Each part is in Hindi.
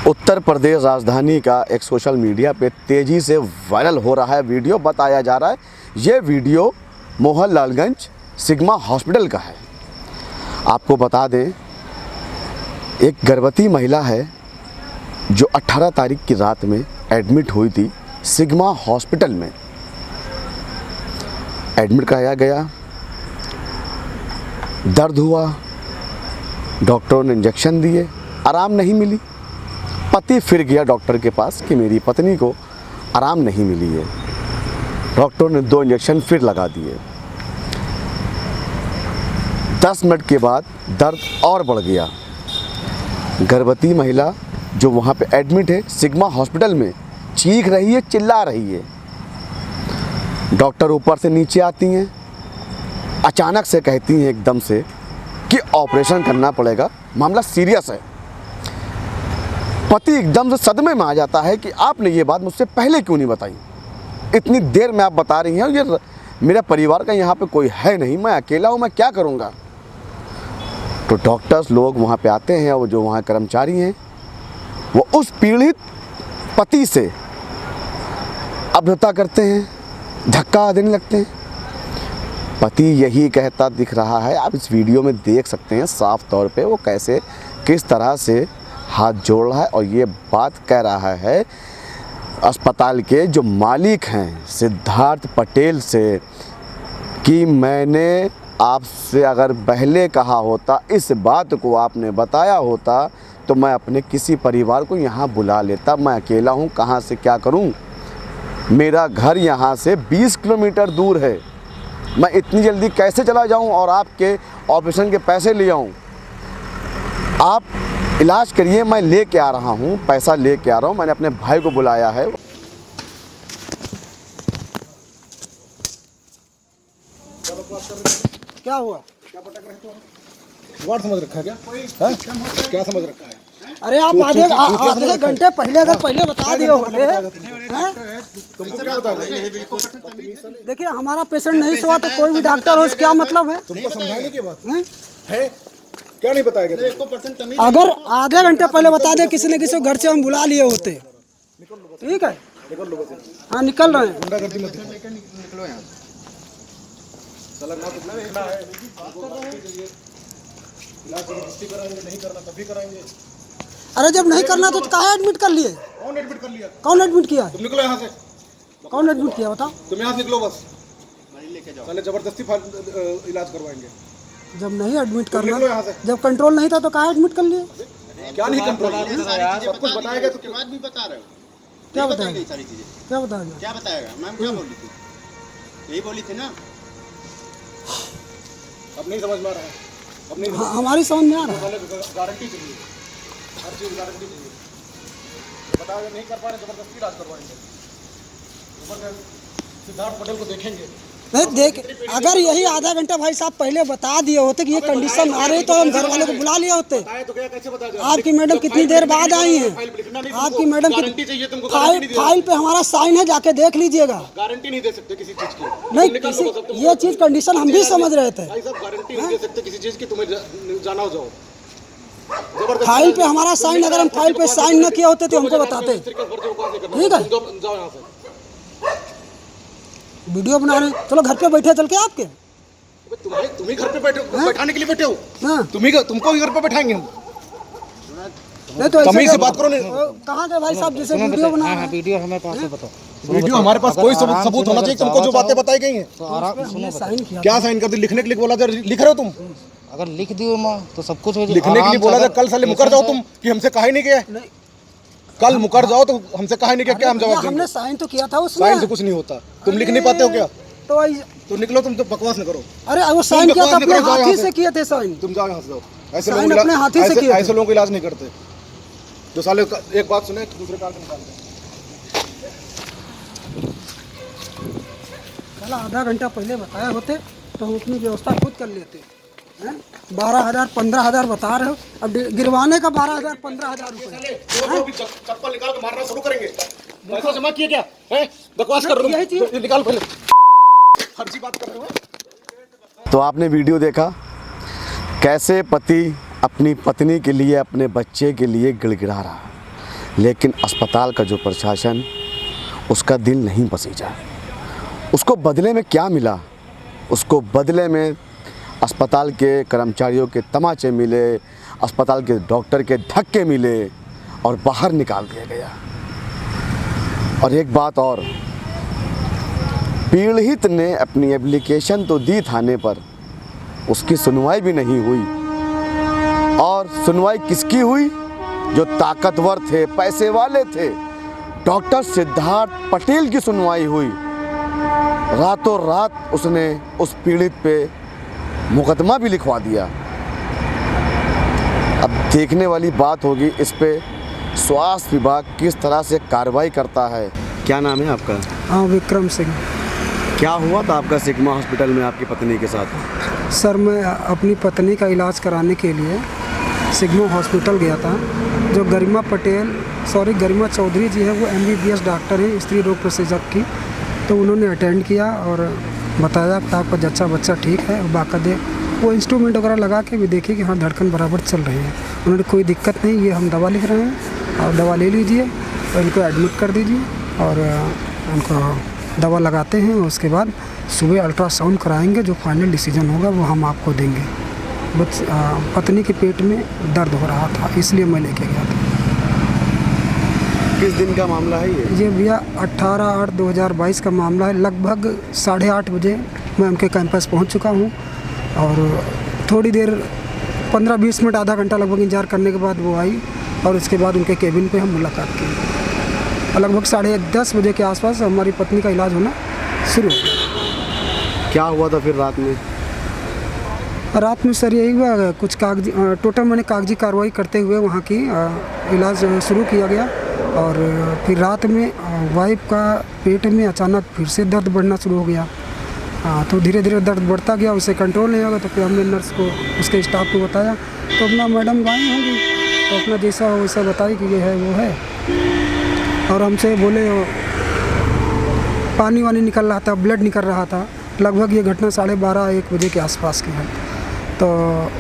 उत्तर प्रदेश राजधानी का एक सोशल मीडिया पे तेज़ी से वायरल हो रहा है वीडियो। बताया जा रहा है ये वीडियो मोहनलालगंज सिग्मा हॉस्पिटल का है। आपको बता दें, एक गर्भवती महिला है जो 18 तारीख की रात में एडमिट हुई थी सिग्मा हॉस्पिटल में। एडमिट कराया गया, दर्द हुआ, डॉक्टरों ने इंजेक्शन दिए, आराम नहीं मिली। पति फिर गया डॉक्टर के पास कि मेरी पत्नी को आराम नहीं मिली है। डॉक्टर ने 2 इंजेक्शन फिर लगा दिए। 10 मिनट के बाद दर्द और बढ़ गया। गर्भवती महिला जो वहाँ पे एडमिट है सिग्मा हॉस्पिटल में, चीख रही है, चिल्ला रही है। डॉक्टर ऊपर से नीचे आती हैं, अचानक से कहती हैं एकदम से कि ऑपरेशन करना पड़ेगा, मामला सीरियस है। पति एकदम से सदमे में आ जाता है कि आपने ये बात मुझसे पहले क्यों नहीं बताई, इतनी देर में आप बता रही हैं, ये मेरा परिवार का यहाँ पे कोई है नहीं, मैं अकेला हूँ, मैं क्या करूँगा। तो डॉक्टर्स लोग वहाँ पे आते हैं और जो वहाँ कर्मचारी हैं वो उस पीड़ित पति से अभद्रता करते हैं, धक्का देने लगते हैं। पति यही कहता दिख रहा है, आप इस वीडियो में देख सकते हैं साफ तौर पे वो कैसे किस तरह से हाथ जोड़ रहा है और ये बात कह रहा है अस्पताल के जो मालिक हैं सिद्धार्थ पटेल से कि मैंने आपसे अगर पहले कहा होता, इस बात को आपने बताया होता तो मैं अपने किसी परिवार को यहाँ बुला लेता। मैं अकेला हूँ, कहाँ से क्या करूँ, मेरा घर यहाँ से 20 किलोमीटर दूर है, मैं इतनी जल्दी कैसे चला जाऊँ और आपके ऑपरेशन के पैसे ले आऊँ। आप इलाज करिए, मैं लेके आ रहा हूँ, पैसा लेके आ रहा हूँ, मैंने अपने भाई को बुलाया है। क्या हुआ? क्या पटक रहे हो? वार्ड समझ रखा है क्या? हाँ? क्या समझ रखा है? अरे आप आधे घंटे पहले अगर पहले बता दिए होते, तुमको क्या बता रहे? देखिए हमारा पेशेंट नहीं सोआ तो कोई भी डॉक्टर हो, क्या मतलब है? तुमको समझाने की बात है? क्या नहीं बताएगा? अगर आधे घंटे पहले बता दे किसी न किसी घर से हम बुला लिए होते। ठीक है, हाँ निकल रहे हैं। निकलो यहाँ। नहीं करना तभी कराएंगे। अरे जब नहीं करना तो काहे एडमिट कर लिए? कौन एडमिट कर लिया? कौन एडमिट किया? तुम निकलो यहाँ से। कौन एडमिट किया बताओ? तुम यहाँ से निकलो बस। पहले जबरदस्ती इलाज करवाएंगे। जब नहीं एडमिट करना, जब कंट्रोल नहीं था तो काहे एडमिट कर लिए? क्या नहीं कंट्रोल? सब कुछ बताएगा तो बाद भी बता रहे हो। क्या बताएगा? सारी चीजें क्या बताएगा? क्या बताएगा? मैम क्या बोली थी? यही बोली थी ना। अब नहीं समझ में आ रहा है, अब नहीं हमारी समझ में आ रहा है। गारंटी चाहिए, हर चीज गारंटी चाहिए। बताओगे नहीं कर पा रहे, जबरदस्ती इलाज करवाएंगे। सिद्धार्थ पटेल को देखेंगे नहीं देख, अगर यही आधा घंटा भाई साहब पहले बता दिए होते कि ये कंडीशन आ रही तो हम घर वालों को बुला लिए होते। आपकी मैडम कितनी देर बाद आई हैं? आपकी मैडम फाइल पे हमारा साइन है, जाके देख लीजिएगा। गारंटी नहीं दे सकते किसी चीज की। नहीं किसी, ये चीज कंडीशन हम भी समझ रहे थे। गारंटी नहीं दे सकते किसी चीज की, तुम्हें जाना हो जाओ। फाइल पे हमारा साइन, अगर हम फाइल पे साइन न किए होते तो हमको बताते। ठीक है, वीडियो बना रहे, चलो घर पे बैठे चल के आपके। तुम ही घर पे बैठे, बैठाने के लिए बैठे हो। हाँ। तुमको ही घर पे बैठाएंगे हम। नहीं तो ऐसे बात करो। कहाँ गए भाई साहब जैसे वीडियो बना रहे हैं? वीडियो हमें पास है, बताओ। वीडियो हमारे पास कोई सबूत होना चाहिए। तुमको जो बातें बताई गई हैं क्या साइन कर दी? लिखने के लिए बोला था, लिख रहे हो तुम? अगर लिख दियो तो सब कुछ लिखने के लिए बोला था। कल साले मुकर जाओ तुम कि हमसे कहा ही नहीं किया। कल मुकर जाओ तो हमसे कहा नहीं क्या हम जवाब देंगे? हमने साइन तो किया था उसमें। साइन से कुछ नहीं होता, तुम लिख नहीं पाते हो क्या? तो निकलो, तुम तो बकवास न करो। अरे वो साइन किया था, अपने हाथी से किए थे साइन। तुम जाओ यहाँ से, जाओ। ऐसे लोग अपने हाथी से किए, ऐसे लोगों को इलाज नहीं करते जो साले एक बात सुने दूसरे कान से निकालते। आधा घंटा पहले बताया होते तो हम अपनी व्यवस्था खुद कर लेते। 12,000 15,000 बता रहे हो, अब गिरवाने का 12,000 15,000 रुपये। चप्पल निकाल के मारना शुरू करेंगे। पैसा जमा किए क्या है? बकवास कर रहे यही चीज़। हो, निकाल पहले। फर्जी बात कर रहे हो। तो आपने वीडियो देखा कैसे पति अपनी पत्नी के लिए, अपने बच्चे के लिए गिड़गिड़ा रहा, लेकिन अस्पताल का जो प्रशासन, उसका दिल नहीं पसीजा। उसको बदले में क्या मिला? उसको बदले में अस्पताल के कर्मचारियों के तमाचे मिले, अस्पताल के डॉक्टर के धक्के मिले और बाहर निकाल दिया गया। और एक बात और, पीड़ित ने अपनी एप्लीकेशन तो दी थाने पर, उसकी सुनवाई भी नहीं हुई। और सुनवाई किसकी हुई? जो ताकतवर थे, पैसे वाले थे, डॉक्टर सिद्धार्थ पटेल की सुनवाई हुई। रातों रात उसने उस पीड़ित पे मुकदमा भी लिखवा दिया। अब देखने वाली बात होगी इस पे स्वास्थ्य विभाग किस तरह से कार्रवाई करता है। क्या नाम है आपका? हाँ, विक्रम सिंह। क्या हुआ था आपका सिग्मा हॉस्पिटल में आपकी पत्नी के साथ? सर, मैं अपनी पत्नी का इलाज कराने के लिए सिग्मा हॉस्पिटल गया था। जो गरिमा चौधरी जी है, वो MBBS डॉक्टर हैं स्त्री रोग विशेषज्ञ की। तो उन्होंने अटेंड किया और बताया कि आपका जच्चा बच्चा ठीक है। और बाकायदे वो इंस्ट्रूमेंट वगैरह लगा के भी देखी कि हाँ, धड़कन बराबर चल रही है। उन्होंने कोई दिक्कत नहीं, ये हम दवा लिख रहे हैं, आप दवा ले लीजिए और इनको एडमिट कर दीजिए और उनको दवा लगाते हैं। उसके बाद सुबह अल्ट्रासाउंड कराएंगे, जो फाइनल डिसीजन होगा वो हम आपको देंगे। बस पत्नी के पेट में दर्द हो रहा था, इसलिए मैं लेके गया था। किस दिन का मामला है ये भैया 18/8/2022 का मामला है। लगभग 8:30 बजे मैं उनके कैंपस पहुंच चुका हूं और थोड़ी देर 15-20 मिनट, आधा घंटा लगभग इंतजार करने के बाद वो आई और उसके बाद उनके केबिन पे हम मुलाकात की। और लगभग 10:30 बजे के आसपास हमारी पत्नी का इलाज होना शुरू हो गया। क्या हुआ था फिर रात में? रात में सर यही हुआ, कुछ कागजी टोटल मैंने कागजी कार्रवाई करते हुए वहाँ की इलाज शुरू किया गया। और फिर रात में वाइफ का पेट में अचानक फिर से दर्द बढ़ना शुरू हो गया। तो धीरे धीरे दर्द बढ़ता गया, उसे कंट्रोल नहीं होगा। तो फिर हमने नर्स को, उसके स्टाफ को बताया, तो अपना मैडम गई होंगी तो अपना जैसा हो वैसा बताई कि ये है वो है। और हमसे बोले पानी वानी निकल रहा था, ब्लड निकल रहा था। लगभग ये घटना 12:30-1 बजे के आसपास की है। तो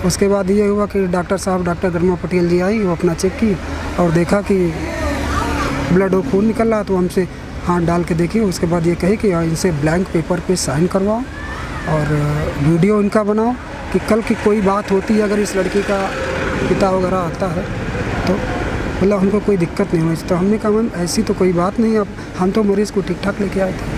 उसके बाद ये हुआ कि डॉक्टर गरिमा पटेल जी आई, वो अपना चेक की और देखा कि ब्लड और खून निकल रहा। तो हमसे हाथ डाल के देखी, उसके बाद ये कहे कि इनसे ब्लैंक पेपर पे साइन करवाओ और वीडियो इनका बनाओ कि कल की कोई बात होती है, अगर इस लड़की का पिता वगैरह आता है तो मतलब हमको कोई दिक्कत नहीं होगी। तो हमने कहा मैम ऐसी तो कोई बात नहीं, अब हम तो मरीज़ को ठीक ठाक लेके आए थे।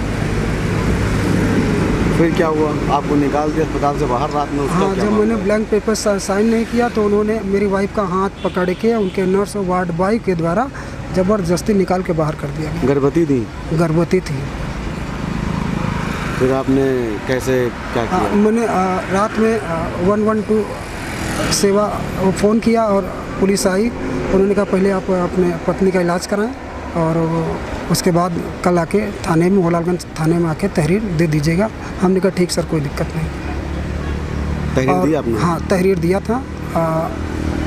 फिर क्या हुआ? आपको निकाल दिया अस्पताल से बाहर रात में? हाँ, जब मैंने ब्लैंक पेपर साइन नहीं किया तो उन्होंने मेरी वाइफ का हाथ पकड़ के उनके नर्स और वार्ड बॉय के द्वारा ज़बरदस्ती निकाल के बाहर कर दिया गया। गर्भवती थी? गर्भवती थी। फिर आपने कैसे क्या किया? मैंने रात में 112 सेवा फ़ोन किया और पुलिस आई। उन्होंने कहा पहले आप अपने पत्नी का इलाज कराएं और उसके बाद कल आके थाने में, होलालगंज थाने में आके तहरीर दे दीजिएगा। हमने कहा ठीक सर, कोई दिक्कत नहीं। तहरीर दिया आपने? हाँ, तहरीर दिया था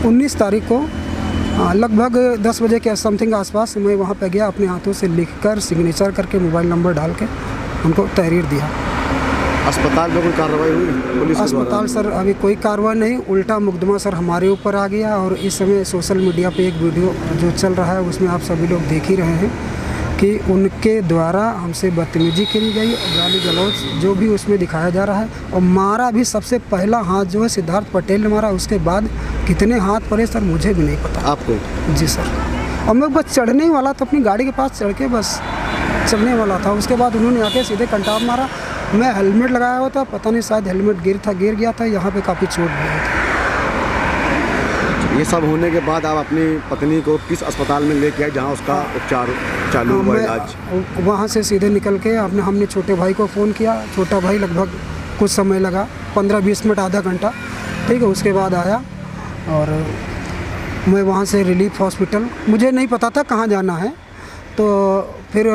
19 तारीख को लगभग 10 बजे के समथिंग आसपास। मैं वहाँ पे गया, अपने हाथों से लिखकर सिग्नेचर करके मोबाइल नंबर डाल के उनको तहरीर दिया। अस्पताल में कोई कार्रवाई हुई पुलिस? अस्पताल सर अभी कोई कार्रवाई नहीं, उल्टा मुकदमा सर हमारे ऊपर आ गया। और इस समय सोशल मीडिया पे एक वीडियो जो चल रहा है उसमें आप सभी लोग देख ही रहे हैं कि उनके द्वारा हमसे बदतमीजी की गई, गाली गलौज जो भी उसमें दिखाया जा रहा है। और मारा भी सबसे पहला हाथ जो है सिद्धार्थ पटेल ने मारा, उसके बाद कितने हाथ पड़े सर मुझे भी नहीं पता। आपको? जी सर। और मैं बस चढ़ने ही वाला था, अपनी गाड़ी के पास चढ़ के बस चलने वाला था। उसके बाद उन्होंने आके सीधे कंटाप मारा। मैं हेलमेट लगाया हुआ था, पता नहीं शायद हेलमेट गिर गया था, यहाँ पे काफ़ी चोट भी आई थी। ये सब होने के बाद आप अपनी पत्नी को किस अस्पताल में लेके आए जहाँ उसका उपचार चालू हुआ इलाज? वहाँ से सीधे निकल के हमने छोटे भाई को फ़ोन किया। छोटा भाई लगभग कुछ समय लगा, 15-20 मिनट, आधा घंटा, ठीक है। उसके बाद आया और मैं वहाँ से रिलीफ हॉस्पिटल, मुझे नहीं पता था कहाँ जाना है। तो फिर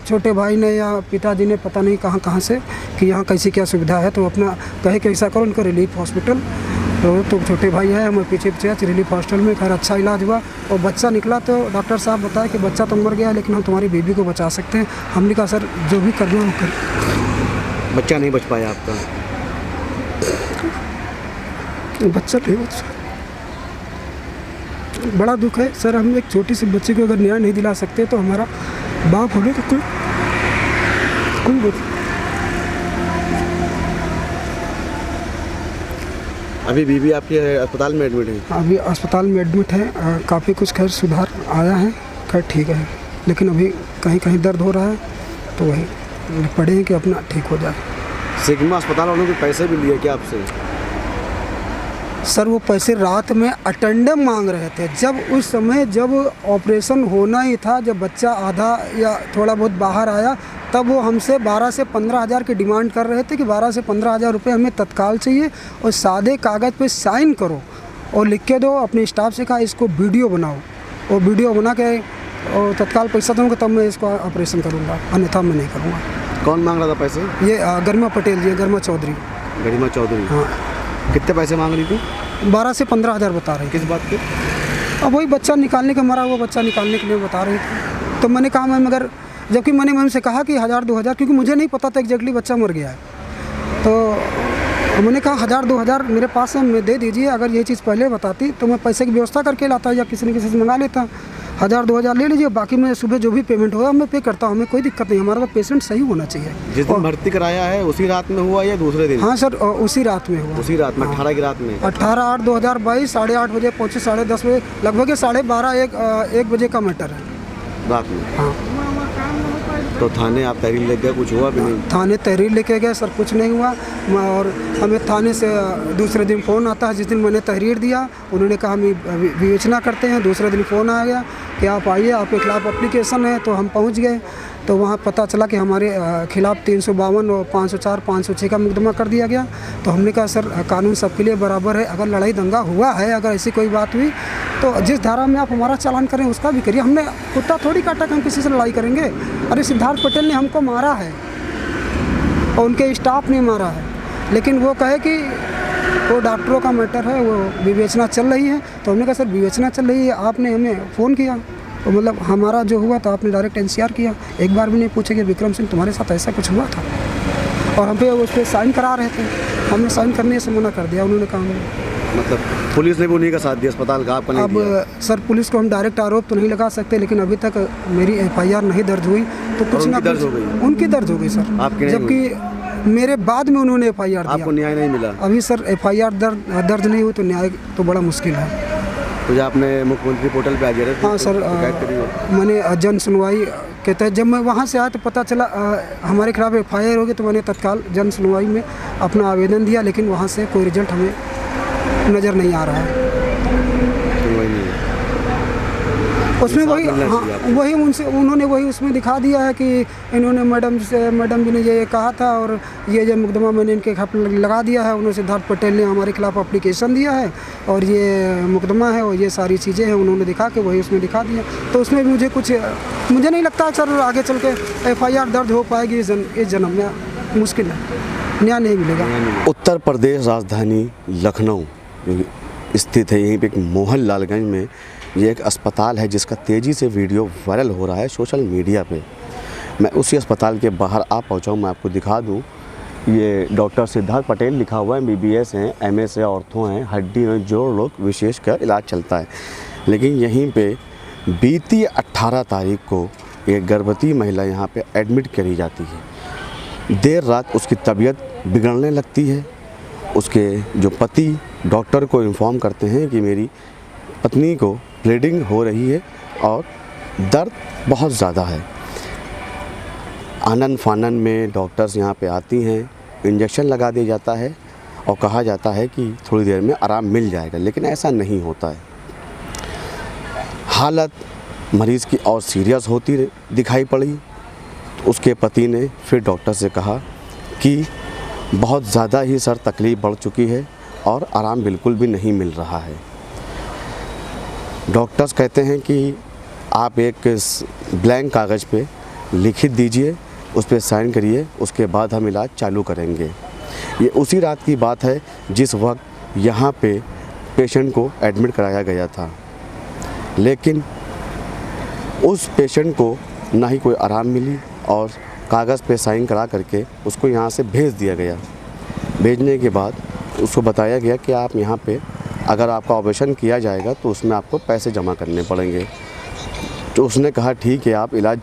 छोटे भाई ने या पिताजी ने पता नहीं कहाँ से कि यहाँ कैसी क्या सुविधा है, तो अपना कहे कि ऐसा करो उनको रिलीफ हॉस्पिटल तो छोटे भाई है, मैं पीछे पीछे रिलीफ हॉस्टल में, खैर अच्छा इलाज हुआ और बच्चा निकला। तो डॉक्टर साहब बताया कि बच्चा तो मर गया लेकिन हम तुम्हारी बेबी को बचा सकते हैं। हमने कहा सर जो भी करना वो कर। बच्चा नहीं बच पाया आपका? बच्चा नहीं बचा, बड़ा दुख है सर। हम एक छोटी सी बच्चे को अगर न्याय नहीं दिला सकते तो हमारा बाप होने का कोई अभी बीबी आपकी अस्पताल में एडमिट है? अभी अस्पताल में एडमिट है। काफ़ी कुछ खैर सुधार आया है, खैर ठीक है, लेकिन अभी कहीं कहीं दर्द हो रहा है, तो वही पड़े हैं कि अपना ठीक हो जाए। सिग्मा अस्पताल वालों के पैसे भी लिए क्या आपसे? सर वो पैसे रात में अटेंडम मांग रहे थे। जब उस समय जब ऑपरेशन होना ही था, जब बच्चा आधा या थोड़ा बहुत बाहर आया, तब वो हमसे 12 से 15 हज़ार की डिमांड कर रहे थे कि 12 से 15 हज़ार रुपये हमें तत्काल चाहिए और सादे कागज़ पे साइन करो और लिख के दो। अपने स्टाफ से कहा इसको वीडियो बनाओ और वीडियो बना के और तत्काल पैसा दूँगा तब मैं इसको ऑपरेशन करूँगा, अन्यथा मैं नहीं करूँगा। कौन मांग रहा था पैसे? ये गरिमा पटेल जी, गरिमा चौधरी। गरिमा चौधरी? हाँ। कितने पैसे मांग रही थी? 12 से 15 हज़ार बता रही। किस बात पे? अब वही बच्चा निकालने का, मरा हुआ बच्चा निकालने के लिए बता रही थी। तो मैंने कहा मैं, मगर जबकि मैंने उनसे कहा कि 1000-2000, क्योंकि मुझे नहीं पता था एग्जैक्टली बच्चा मर गया है। तो मैंने कहा 1000-2000 मेरे पास है, मैं दे दीजिए। अगर ये चीज़ पहले बताती तो मैं पैसे की व्यवस्था करके लाता या किसी न किसी से मंगा लेता। 1000-2000 ले लीजिए, बाकी मैं सुबह जो भी पेमेंट होगा मैं पे करता हूँ, हमें कोई दिक्कत नहीं। हमारा तो पेशेंट सही होना चाहिए। जिस दिन भर्ती कराया है उसी रात में हुआ या दूसरे दिन? हाँ सर, उसी रात में हुआ। उसी रात में? 18 की रात में? 18/8/2022 8:30 बजे पहुँचे, 10:30 बजे, लगभग 12:30-1 बजे का मैटर है रात में। हाँ। तो थाने आप तहरीर लेके गए, कुछ हुआ भी नहीं? थाने तहरीर लेके गए सर, कुछ नहीं हुआ। और हमें थाने से दूसरे दिन फ़ोन आता है। जिस दिन मैंने तहरीर दिया उन्होंने कहा हम विवेचना करते हैं। दूसरे दिन फ़ोन आ गया कि आप आइए, आपके खिलाफ़ एप्लीकेशन है। तो हम पहुंच गए तो वहाँ पता चला कि हमारे खिलाफ़ 352 और 504, 506 का मुकदमा कर दिया गया। तो हमने कहा सर कानून सबके लिए बराबर है, अगर लड़ाई दंगा हुआ है, अगर ऐसी कोई बात हुई तो जिस धारा में आप हमारा चालान करें उसका भी करिए। हमने कुत्ता थोड़ी काटा कि हम किसी से लड़ाई करेंगे। अरे सिद्धार्थ पटेल ने हमको मारा है और उनके स्टाफ ने मारा है, लेकिन वो कहे कि वो डॉक्टरों का मैटर है, वो विवेचना चल रही है। तो हमने कहा सर विवेचना चल रही है, आपने हमें फ़ोन किया तो मतलब हमारा जो हुआ तो आपने डायरेक्ट NCR किया, एक बार भी नहीं पूछे कि विक्रम सिंह तुम्हारे साथ ऐसा कुछ हुआ था। और हम पे उस पर साइन करा रहे थे, हमने साइन करने से मना कर दिया। उन्होंने कहा मतलब पुलिस ने भी उन्हीं का साथ दिया, अस्पताल का आपका नहीं दिया? अब सर पुलिस को हम डायरेक्ट आरोप तो नहीं लगा सकते, लेकिन अभी तक मेरी FIR नहीं दर्ज हुई। तो कुछ ना दर्ज हो गई? उनकी दर्ज हो गई सर, आपकी? जबकि मेरे बाद में उन्होंने FIR दिया। आपको न्याय नहीं मिला? अभी सर FIR दर्ज नहीं हुई तो न्याय तो बड़ा मुश्किल है। तो आपने मुख्यमंत्री पोर्टल पे आ गया? हाँ सर, मैंने जन सुनवाई के तहत जब मैं वहाँ से आया तो पता चला हमारे खिलाफ FIR हो गई, तो मैंने तत्काल जन सुनवाई में अपना आवेदन दिया, लेकिन वहाँ से कोई रिजल्ट हमें नज़र नहीं आ रहा है। उसमें वही, हाँ वही उन्होंने वही उसमें दिखा दिया है कि इन्होंने मैडम जी ने ये कहा था और ये जो मुकदमा मैंने इनके खिलाफ लगा दिया है। उन्होंने सिद्धार्थ पटेल ने हमारे खिलाफ एप्लीकेशन दिया है और ये मुकदमा है और ये सारी चीज़ें हैं, उन्होंने दिखा के वही उसमें दिखा दिया। तो उसमें मुझे नहीं लगता सर आगे चल के FIR दर्ज हो पाएगी इस जन्म में, मुश्किल है, न्याय नहीं मिलेगा। उत्तर प्रदेश राजधानी लखनऊ स्थित है, यहीं पे एक मोहनलालगंज में ये एक अस्पताल है जिसका तेज़ी से वीडियो वायरल हो रहा है सोशल मीडिया पे। मैं उसी अस्पताल के बाहर आ पहुंचा हूँ, मैं आपको दिखा दूँ। ये डॉक्टर सिद्धार्थ पटेल लिखा हुआ है, MBBS हैं, MS है, ऑर्थो हैं, हड्डी में जोड़ रोग विशेषकर इलाज चलता है। लेकिन यहीं पे बीती 18 तारीख को एक गर्भवती महिला यहाँ पे एडमिट करी जाती है। देर रात उसकी तबीयत बिगड़ने लगती है। उसके जो पति डॉक्टर को इन्फॉर्म करते हैं कि मेरी पत्नी को ब्लीडिंग हो रही है और दर्द बहुत ज़्यादा है। आनन फानन में डॉक्टर्स यहाँ पे आती हैं, इंजेक्शन लगा दिया जाता है और कहा जाता है कि थोड़ी देर में आराम मिल जाएगा, लेकिन ऐसा नहीं होता है। हालत मरीज़ की और सीरियस होती दिखाई पड़ी। तो उसके पति ने फिर डॉक्टर से कहा कि बहुत ज़्यादा ही सर तकलीफ़ बढ़ चुकी है और आराम बिल्कुल भी नहीं मिल रहा है। डॉक्टर्स कहते हैं कि आप एक ब्लैंक कागज़ पे लिखित दीजिए, उस पर साइन करिए, उसके बाद हम इलाज चालू करेंगे। ये उसी रात की बात है जिस वक्त यहाँ पे पेशेंट को एडमिट कराया गया था, लेकिन उस पेशेंट को ना ही कोई आराम मिली और कागज़ पे साइन करा करके उसको यहाँ से भेज दिया गया। भेजने के बाद उसको बताया गया कि आप यहाँ पे अगर आपका ऑपरेशन किया जाएगा तो उसमें आपको पैसे जमा करने पड़ेंगे। तो उसने कहा ठीक है, आप इलाज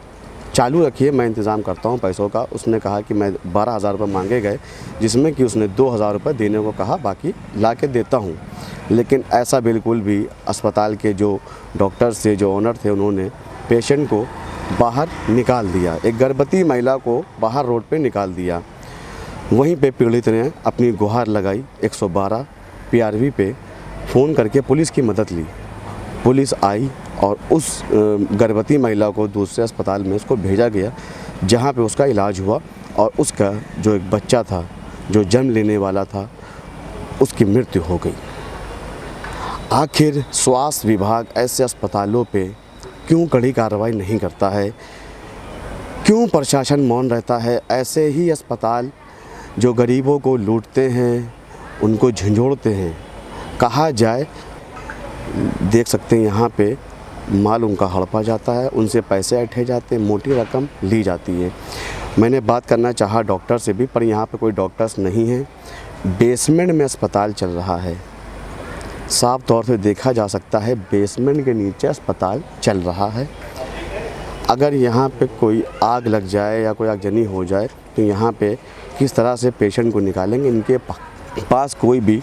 चालू रखिए, मैं इंतज़ाम करता हूँ पैसों का। उसने कहा कि मैं 12,000 रुपये मांगे गए, जिसमें कि उसने 2,000 रुपये देने को कहा, बाकी ला के देता हूँ। लेकिन ऐसा बिल्कुल भी अस्पताल के जो डॉक्टर्स थे, जो ओनर थे, उन्होंने पेशेंट को बाहर निकाल दिया। एक गर्भवती महिला को बाहर रोड पे निकाल दिया। वहीं पे पीड़ित ने अपनी गुहार लगाई, 112 PRV पे फ़ोन करके पुलिस की मदद ली। पुलिस आई और उस गर्भवती महिला को दूसरे अस्पताल में उसको भेजा गया, जहाँ पे उसका इलाज हुआ और उसका जो एक बच्चा था, जो जन्म लेने वाला था, उसकी मृत्यु हो गई। आखिर स्वास्थ्य विभाग ऐसे अस्पतालों पे क्यों कड़ी कार्रवाई नहीं करता है? क्यों प्रशासन मौन रहता है? ऐसे ही अस्पताल जो गरीबों को लूटते हैं, उनको झंझोड़ते हैं। कहा जाए, देख सकते हैं यहाँ पे माल उनका हड़पा जाता है, उनसे पैसे ऐंठे जाते हैं, मोटी रकम ली जाती है। मैंने बात करना चाहा डॉक्टर से भी, पर यहाँ पे कोई डॉक्टर्स नहीं है। बेसमेंट में अस्पताल चल रहा है, साफ तौर से देखा जा सकता है बेसमेंट के नीचे अस्पताल चल रहा है। अगर यहाँ पे कोई आग लग जाए या कोई आगजनी हो जाए तो यहाँ पे किस तरह से पेशेंट को निकालेंगे? इनके पास कोई भी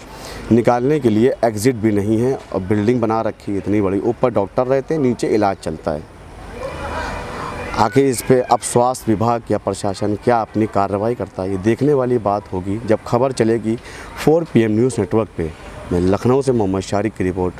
निकालने के लिए एग्ज़िट भी नहीं है और बिल्डिंग बना रखी है इतनी बड़ी, ऊपर डॉक्टर रहते हैं, नीचे इलाज चलता है। आखिर इस पे अब स्वास्थ्य विभाग या प्रशासन क्या अपनी कार्रवाई करता है, ये देखने वाली बात होगी जब खबर चलेगी 4 PM न्यूज़ नेटवर्क पे। मैं लखनऊ से मोहम्मद शारिक की रिपोर्ट।